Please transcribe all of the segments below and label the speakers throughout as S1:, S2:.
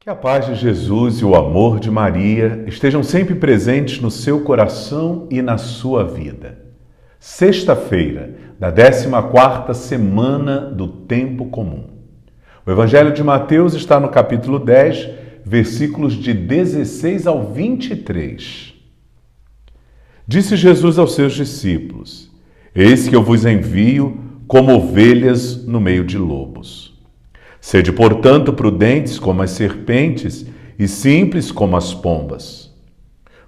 S1: Que a paz de Jesus e o amor de Maria estejam sempre presentes no seu coração e na sua vida. Sexta-feira da 14ª semana do Tempo Comum. O Evangelho de Mateus está no capítulo 10, versículos de 16 ao 23. Disse Jesus aos seus discípulos: Eis que eu vos envio como ovelhas no meio de lobos. Sede, portanto, prudentes como as serpentes e simples como as pombas.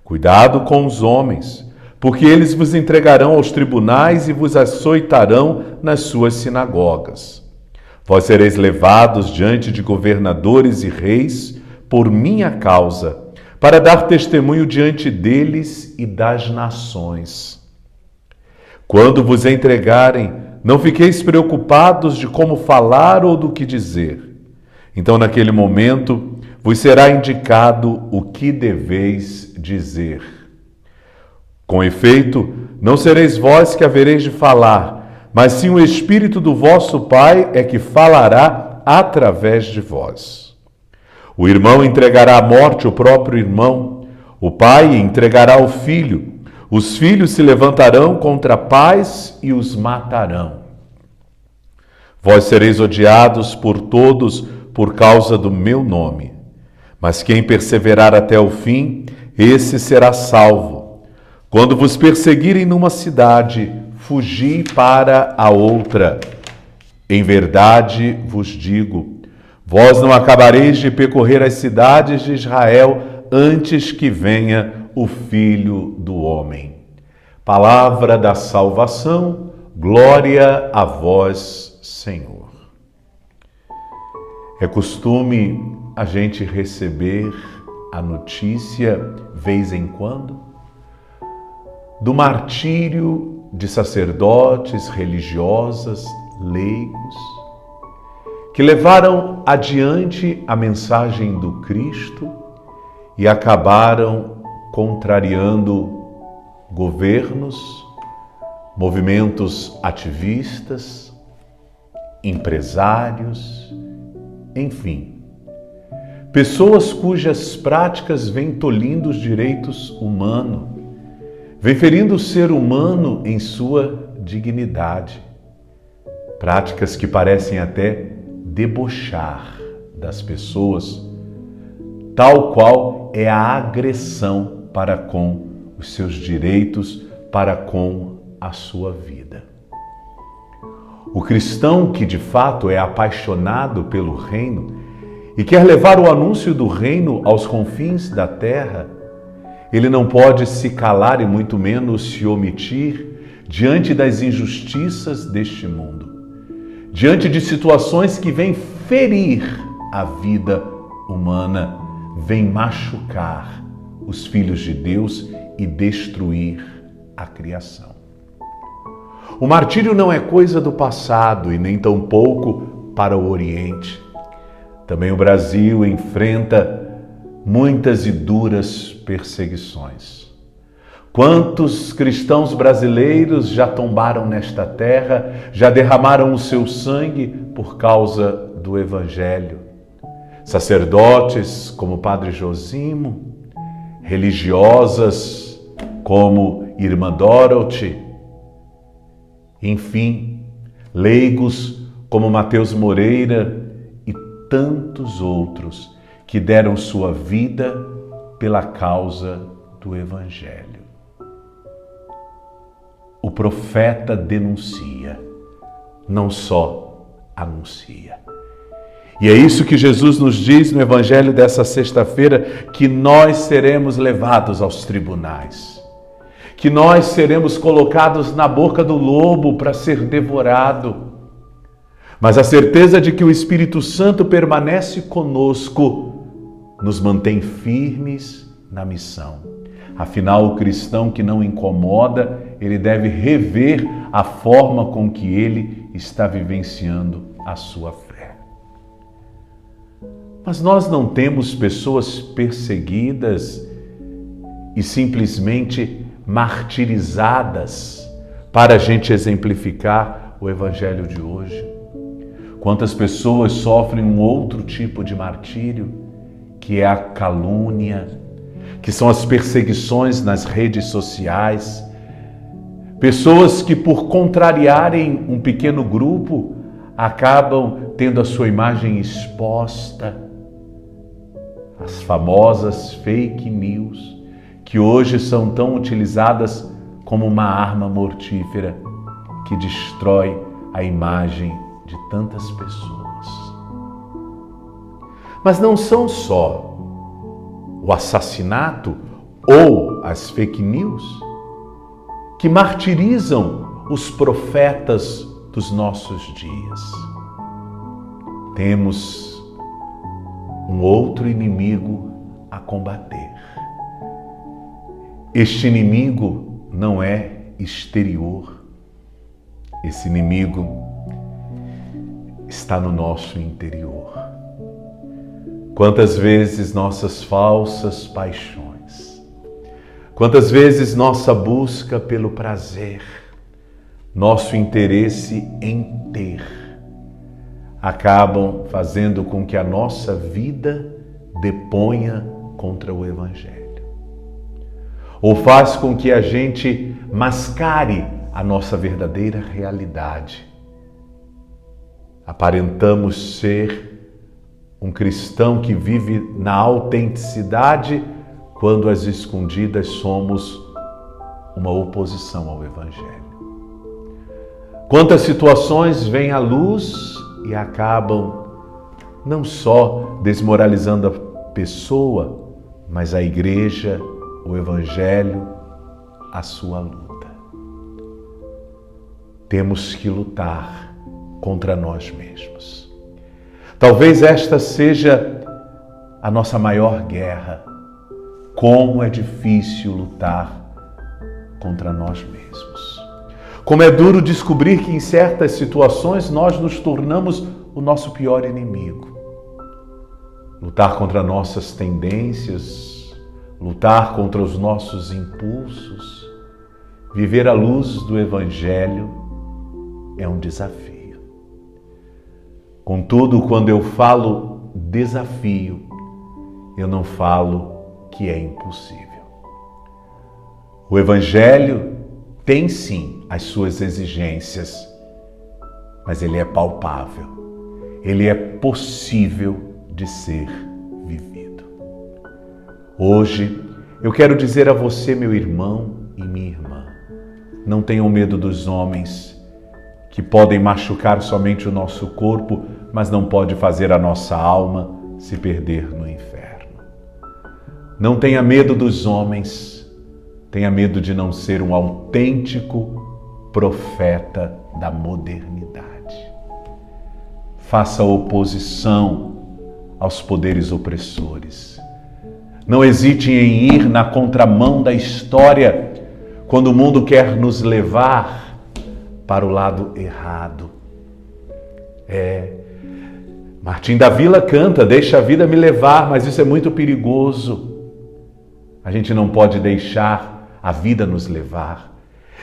S1: Cuidado com os homens, porque eles vos entregarão aos tribunais e vos açoitarão nas suas sinagogas. Vós sereis levados diante de governadores e reis por minha causa, para dar testemunho diante deles e das nações. Quando vos entregarem, não fiqueis preocupados de como falar ou do que dizer. Então, naquele momento, vos será indicado o que deveis dizer. Com efeito, não sereis vós que havereis de falar, mas sim o Espírito do vosso Pai é que falará através de vós. O irmão entregará à morte o próprio irmão, o pai entregará o filho. Os filhos se levantarão contra pais e os matarão. Vós sereis odiados por todos por causa do meu nome. Mas quem perseverar até o fim, esse será salvo. Quando vos perseguirem numa cidade, fugi para a outra. Em verdade vos digo, vós não acabareis de percorrer as cidades de Israel antes que venha o Filho do Homem. Palavra da salvação, glória a vós, Senhor. É costume a gente receber a notícia, vez em quando, do martírio de sacerdotes, religiosas, leigos, que levaram adiante a mensagem do Cristo e acabaram contrariando governos, movimentos ativistas, empresários, enfim, pessoas cujas práticas vêm tolhindo os direitos humanos, vêm ferindo o ser humano em sua dignidade, práticas que parecem até debochar das pessoas, tal qual é a agressão para com os seus direitos, para com a sua vida. O cristão que de fato é apaixonado pelo reino e quer levar o anúncio do reino aos confins da terra, ele não pode se calar e muito menos se omitir diante das injustiças deste mundo, diante de situações que vêm ferir a vida humana, vêm machucar os filhos de Deus e destruir a criação. O martírio não é coisa do passado e nem tampouco para o Oriente. Também o Brasil enfrenta muitas e duras perseguições. Quantos cristãos brasileiros já tombaram nesta terra, já derramaram o seu sangue por causa do Evangelho? Sacerdotes como Padre Josimo, religiosas como Irmã Dorothy, enfim, leigos como Mateus Moreira e tantos outros que deram sua vida pela causa do Evangelho. O profeta denuncia, não só anuncia. E é isso que Jesus nos diz no Evangelho dessa sexta-feira, que nós seremos levados aos tribunais, que nós seremos colocados na boca do lobo para ser devorado. Mas a certeza de que o Espírito Santo permanece conosco nos mantém firmes na missão. Afinal, o cristão que não incomoda, ele deve rever a forma com que ele está vivenciando a sua fé. Mas nós não temos pessoas perseguidas e simplesmente martirizadas para a gente exemplificar o Evangelho de hoje. Quantas pessoas sofrem um outro tipo de martírio que é a calúnia, que são as perseguições nas redes sociais. Pessoas que, por contrariarem um pequeno grupo, acabam tendo a sua imagem exposta. As famosas fake news, que hoje são tão utilizadas como uma arma mortífera que destrói a imagem de tantas pessoas. Mas não são só o assassinato ou as fake news que martirizam os profetas dos nossos dias. Temos um outro inimigo a combater. Este inimigo não é exterior. Esse inimigo está no nosso interior. Quantas vezes nossas falsas paixões, quantas vezes nossa busca pelo prazer, nosso interesse em ter, acabam fazendo com que a nossa vida deponha contra o Evangelho. Ou faz com que a gente mascare a nossa verdadeira realidade. Aparentamos ser um cristão que vive na autenticidade, quando às escondidas somos uma oposição ao Evangelho. Quantas situações vêm à luz e acabam não só desmoralizando a pessoa, mas a igreja, o Evangelho, a sua luta. Temos que lutar contra nós mesmos. Talvez esta seja a nossa maior guerra. Como é difícil lutar contra nós mesmos. Como é duro descobrir que em certas situações nós nos tornamos o nosso pior inimigo. Lutar contra nossas tendências, lutar contra os nossos impulsos, viver à luz do Evangelho é um desafio. Contudo, quando eu falo desafio, eu não falo que é impossível. O Evangelho tem sim as suas exigências, mas ele é palpável, ele é possível de ser vivido. Hoje, eu quero dizer a você, meu irmão e minha irmã, não tenham medo dos homens que podem machucar somente o nosso corpo, mas não pode fazer a nossa alma se perder no inferno. Não tenha medo dos homens, tenha medo de não ser um autêntico profeta da modernidade. Faça oposição aos poderes opressores. Não hesite em ir na contramão da história quando o mundo quer nos levar para o lado errado. Martim da Vila canta, deixa a vida me levar, mas isso é muito perigoso. A gente não pode deixar a vida nos levar.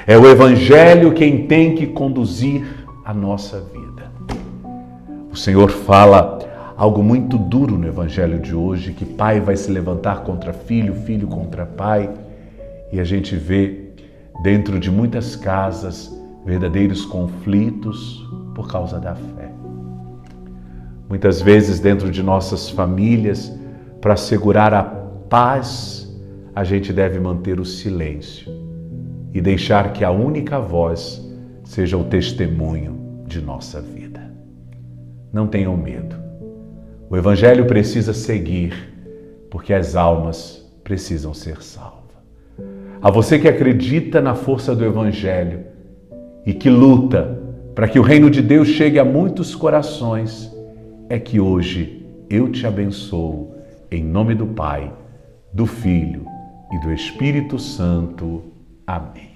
S1: É o Evangelho quem tem que conduzir a nossa vida. O Senhor fala algo muito duro no Evangelho de hoje, que pai vai se levantar contra filho, filho contra pai, e a gente vê dentro de muitas casas verdadeiros conflitos por causa da fé. Muitas vezes dentro de nossas famílias, para assegurar a paz, a gente deve manter o silêncio e deixar que a única voz seja o testemunho de nossa vida. Não tenham medo. O Evangelho precisa seguir, porque as almas precisam ser salvas. A você que acredita na força do Evangelho e que luta para que o reino de Deus chegue a muitos corações, é que hoje eu te abençoo em nome do Pai, do Filho e do Espírito Santo. Amém.